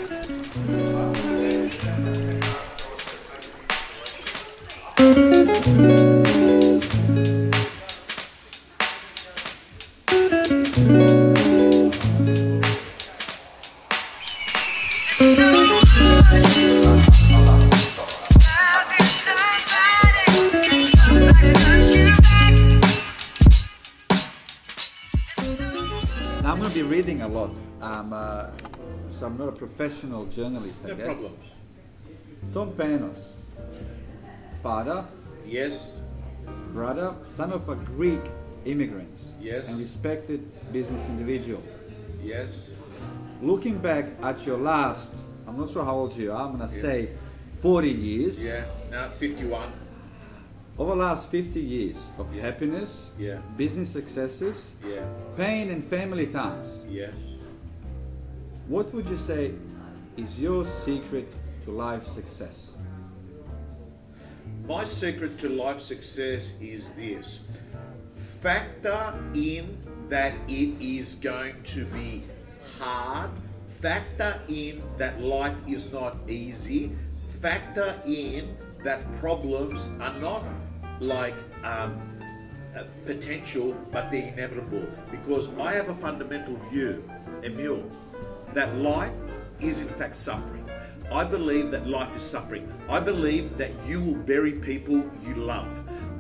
Now I'm going to be reading a lot. So I'm not a professional journalist, I guess. No problem. Tom Panos, father, Yes. brother, son of a Greek immigrant, Yes. and respected business individual. Yes. Looking back at your last, I'm not sure how old you are, I'm going to say 40 years. Yeah. No, 51. Over the last 50 years of Yeah. happiness, Yeah. business successes, Yeah. pain and family times, Yes. what would you say is your secret to life success? My secret to life success is this. Factor in that it is going to be hard. Factor in that life is not easy. Factor in that problems are not like potential, but they're inevitable. Because I have a fundamental view, Emil, that life is in fact suffering. I believe that life is suffering. I believe that you will bury people you love.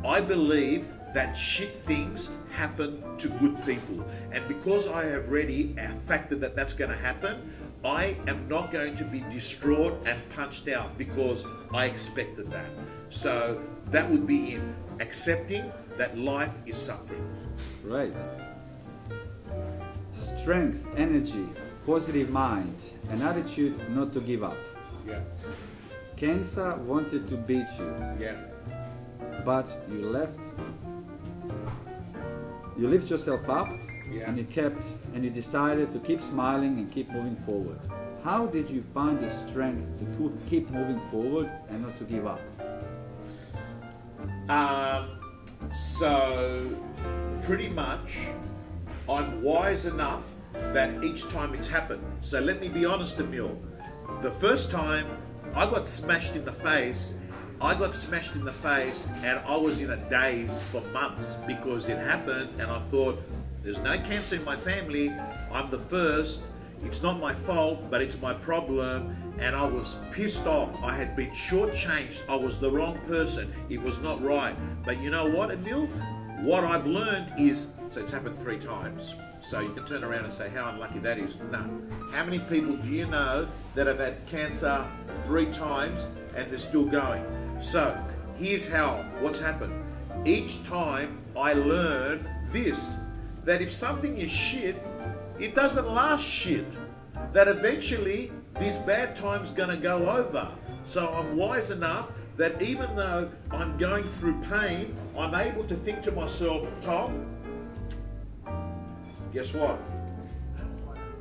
I believe that shit things happen to good people. And because I have already factored that that's going to happen, I am not going to be distraught and punched out because I expected that. So that would be in accepting that life is suffering. Right. Strength, energy, positive mind, an attitude not to give up. Yeah. Cancer wanted to beat you, Yeah. but you lift yourself up, Yeah. and you decided to keep smiling and keep moving forward. How did you find the strength to keep moving forward and not to give up? So pretty much I'm wise enough that each time it's happened. So let me be honest, Emil. The first time I got smashed in the face and I was in a daze for months because it happened, and I thought, there's no cancer in my family, I'm the first, it's not my fault, but it's my problem, and I was pissed off. I had been shortchanged. I was the wrong person. It was not right. But you know what, Emil? What I've learned is, so it's happened 3 times. So you can turn around and say how unlucky that is. No. How many people do you know that have had cancer 3 times and they're still going? So here's what's happened. Each time I learn this, that if something is shit, it doesn't last shit. That eventually this bad time's gonna go over. So I'm wise enough that even though I'm going through pain, I'm able to think to myself, Tom, guess what?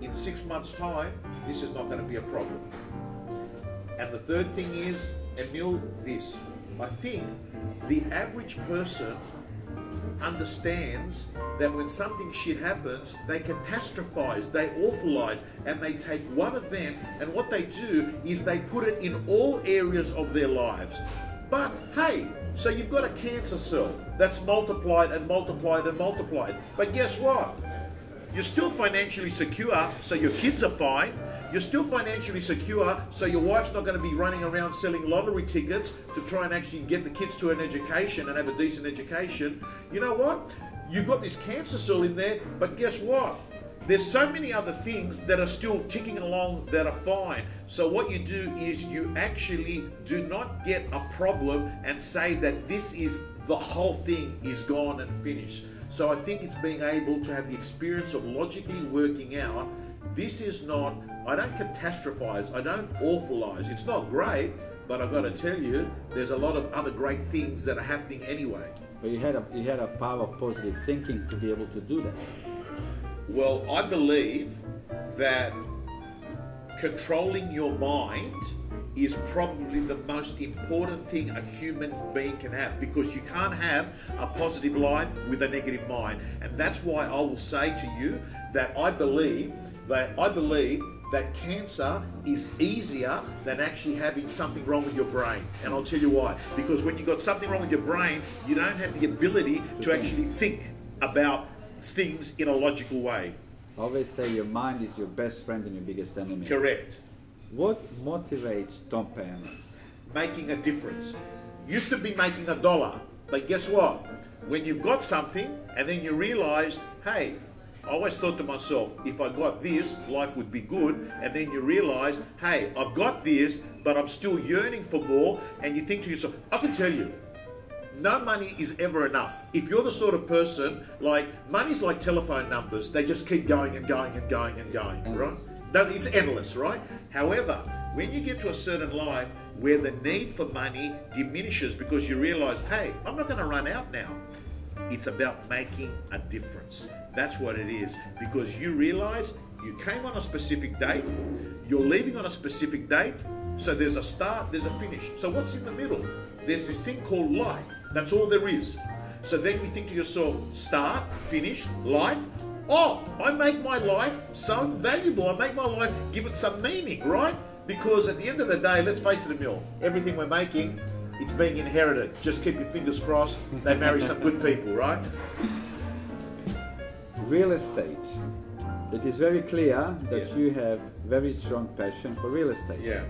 In 6 months' time, this is not going to be a problem. And the third thing is, Emil, this. I think the average person understands that when something shit happens, they catastrophize, they awfulize, and they take one event, and what they do is they put it in all areas of their lives. But hey, so you've got a cancer cell that's multiplied and multiplied and multiplied. But guess what? You're still financially secure, so your kids are fine. You're still financially secure, so your wife's not going to be running around selling lottery tickets to try and actually get the kids to an education and have a decent education. You know what? You've got this cancer cell in there, but guess what? There's so many other things that are still ticking along that are fine. So what you do is you actually do not get a problem and say that this is the whole thing is gone and finished. So I think it's being able to have the experience of logically working out, this is not, I don't catastrophize, I don't awfulize. It's not great, but I've got to tell you, there's a lot of other great things that are happening anyway. But you had a power of positive thinking to be able to do that. Well, I believe that controlling your mind is probably the most important thing a human being can have, because you can't have a positive life with a negative mind. And that's why I will say to you that I believe that cancer is easier than actually having something wrong with your brain. And I'll tell you why. Because when you've got something wrong with your brain, you don't have the ability to actually think about things in a logical way. I always say your mind is your best friend and your biggest enemy. Correct. What motivates Tom Panos? Making a difference. Used to be making $1, but guess what? When you've got something and then you realize, hey, I always thought to myself, if I got this, life would be good. And then you realize, hey, I've got this, but I'm still yearning for more. And you think to yourself, I can tell you, no money is ever enough. If you're the sort of person, like, money's like telephone numbers. They just keep going and going and going and going, Endless. right? It's endless, right? However, when you get to a certain life where the need for money diminishes because you realize, hey, I'm not going to run out now. It's about making a difference. That's what it is. Because you realize you came on a specific date, you're leaving on a specific date, so there's a start, there's a finish. So what's in the middle? There's this thing called life. That's all there is. So then you think to yourself, start, finish, life. Oh, I make my life so valuable. I make my life, give it some meaning, right? Because at the end of the day, let's face it, Emil, everything we're making, it's being inherited. Just keep your fingers crossed. They marry some good people, right? Real estate. It is very clear that Yeah. you have very strong passion for real estate. Yeah.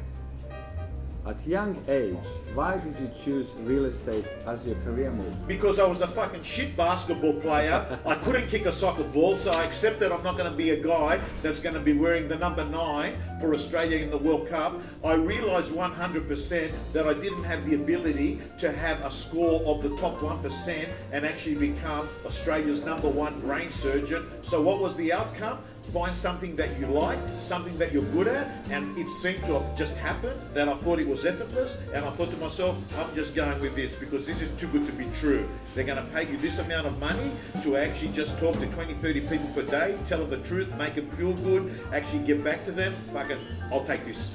At young age, why did you choose real estate as your career move? Because I was a fucking shit basketball player. I couldn't kick a soccer ball, so I accepted I'm not going to be a guy that's going to be wearing the number 9 for Australia in the World Cup. I realised 100% that I didn't have the ability to have a score of the top 1% and actually become Australia's number 1 brain surgeon. So what was the outcome? Find something that you like, something that you're good at, and it seemed to have just happened that I thought it was effortless, and I thought to myself, I'm just going with this because this is too good to be true. They're going to pay you this amount of money to actually just talk to 20, 30 people per day, tell them the truth, make them feel good, actually get back to them. Fucking, I'll take this.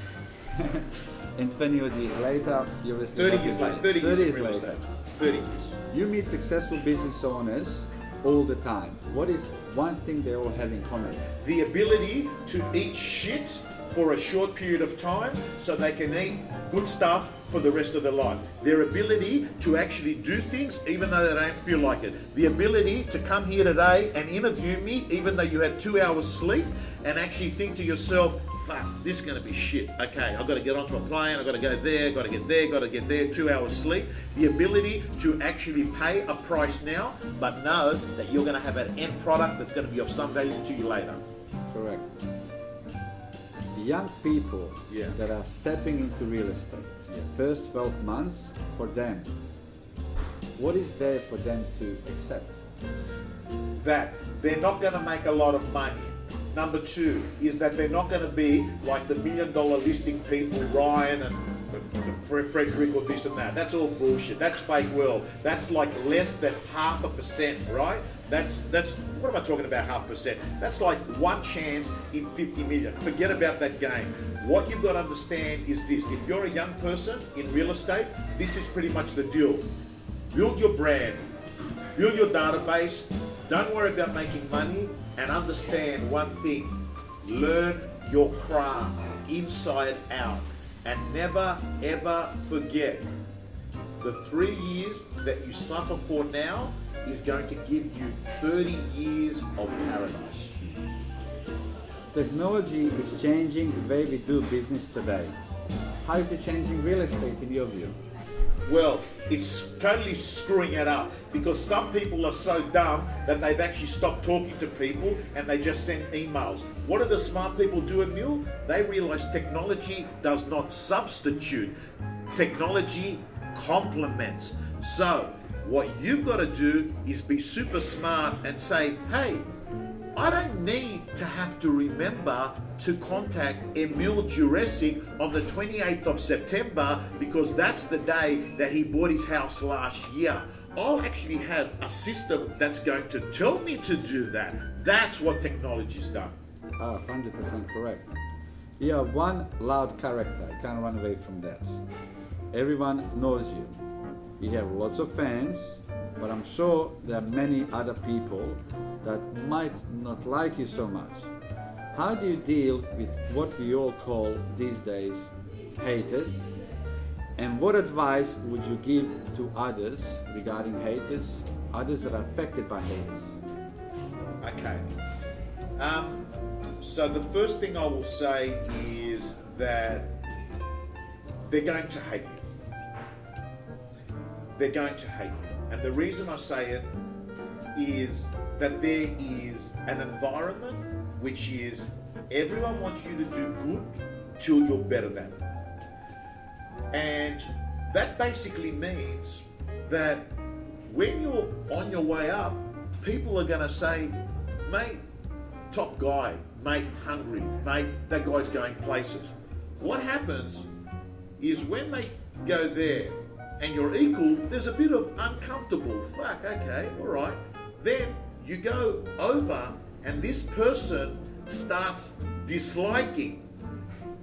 And 20 odd years later, you were still 30 years later. 30 years in real estate. 30 years. You meet successful business owners all the time. What is one thing they all have in common? The ability to eat shit for a short period of time so they can eat good stuff for the rest of their life. Their ability to actually do things even though they don't feel like it. The ability to come here today and interview me even though you had 2 hours sleep and actually think to yourself, fuck, this is going to be shit. Okay, I've got to get onto a plane, I've got to go there, got to get there, got to get there, 2 hours sleep. The ability to actually pay a price now, but know that you're going to have an end product that's going to be of some value to you later. Correct. Young people Yeah. that are stepping into real estate, first 12 months for them, what is there for them to accept? That they're not going to make a lot of money. Number 2 is that they're not going to be like the $1 million listing people, Ryan and Frederick or this and that. That's all bullshit. That's fake world. That's like less than 0.5%, right? That's what am I talking about, 0.5%? That's like 1 chance in 50 million. Forget about that game. What you've got to understand is this. If you're a young person in real estate, this is pretty much the deal. Build your brand. Build your database. Don't worry about making money, and understand one thing. Learn your craft inside out. And never ever forget, the 3 years that you suffer for now is going to give you 30 years of paradise. Technology is changing the way we do business today. How is it changing real estate in your view? Well, it's totally screwing it up because some people are so dumb that they've actually stopped talking to people and they just send emails. What do the smart people do, Emil? They realize technology does not substitute. Technology complements. So, what you've got to do is be super smart and say, hey, I don't need to have to remember to contact Emil Juresic on the 28th of September because that's the day that he bought his house last year. I'll actually have a system that's going to tell me to do that. That's what technology's done. 100% correct. You are one loud character. I can't run away from that. Everyone knows you. You have lots of fans, but I'm sure there are many other people that might not like you so much. How do you deal with what we all call these days haters? And what advice would you give to others regarding haters, others that are affected by haters? Okay. So the first thing I will say is that they're going to hate you. They're going to hate you. And the reason I say it is that there is an environment which is everyone wants you to do good till you're better than it. And that basically means that when you're on your way up, people are going to say, mate, top guy, mate, hungry, mate, that guy's going places. What happens is when they go there and you're equal, there's a bit of uncomfortable, fuck, okay, all right. Then you go over and this person starts disliking.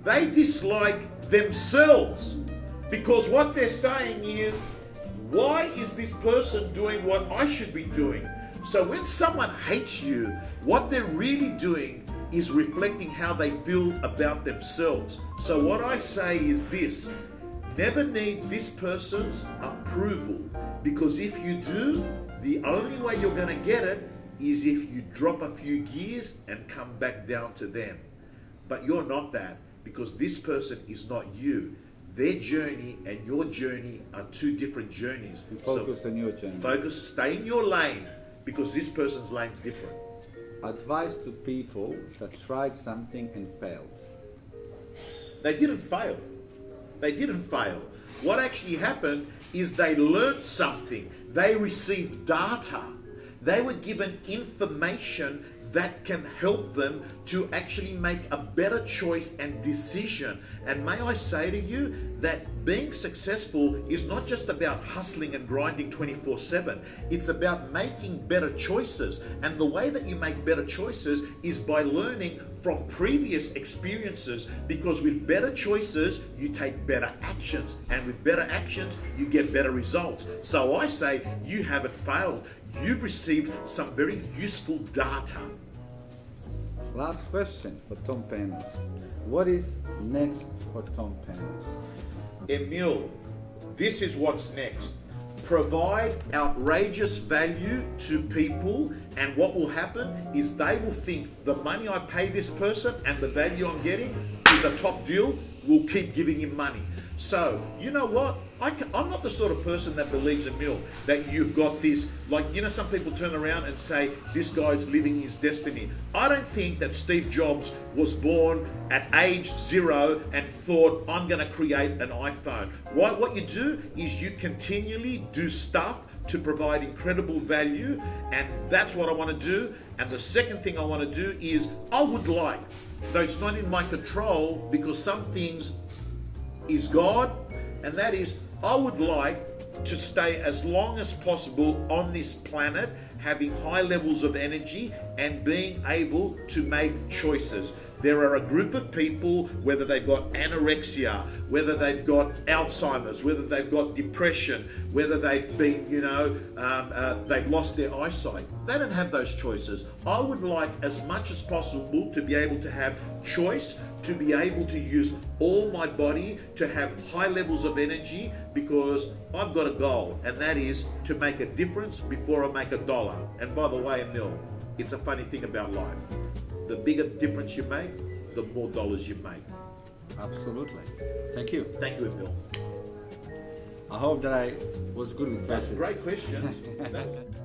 They dislike themselves because what they're saying is, why is this person doing what I should be doing? So when someone hates you, what they're really doing is reflecting how they feel about themselves. So what I say is this: never need this person's approval, because if you do, the only way you're going to get it is if you drop a few gears and come back down to them. But you're not that, because this person is not you. Their journey and your journey are two different journeys. You focus on your journey. Focus, stay in your lane, because this person's lane's different. Advice to people that tried something and failed. They didn't fail. They didn't fail. What actually happened is they learned something. They received data. They were given information that can help them to actually make a better choice and decision. And may I say to you that being successful is not just about hustling and grinding 24/7. It's about making better choices. And the way that you make better choices is by learning from previous experiences, because with better choices, you take better actions. And with better actions, you get better results. So I say you haven't failed. You've received some very useful data. Last question for Tom Panos. What is next for Tom Panos? Emil, this is what's next. Provide outrageous value to people, and what will happen is they will think the money I pay this person and the value I'm getting is a top deal. We'll keep giving him money. So, you know what? I'm not the sort of person that believes, Emil, that you've got this, like, you know, some people turn around and say, this guy's living his destiny. I don't think that Steve Jobs was born at age 0 and thought, I'm going to create an iPhone. What you do is you continually do stuff to provide incredible value, and that's what I want to do. And the second thing I want to do is, I would like, though it's not in my control, because some things is God, and that is, I would like to stay as long as possible on this planet, having high levels of energy and being able to make choices. There are a group of people, whether they've got anorexia, whether they've got Alzheimer's, whether they've got depression, whether they've been, they've lost their eyesight. They don't have those choices. I would like as much as possible to be able to have choice, to be able to use all my body, to have high levels of energy, because I've got a goal, and that is to make a difference before I make $1. And by the way, Emil, it's a funny thing about life. The bigger difference you make, the more dollars you make. Absolutely. Thank you. Thank you, Emil. I hope that I was good with questions. That's a great question.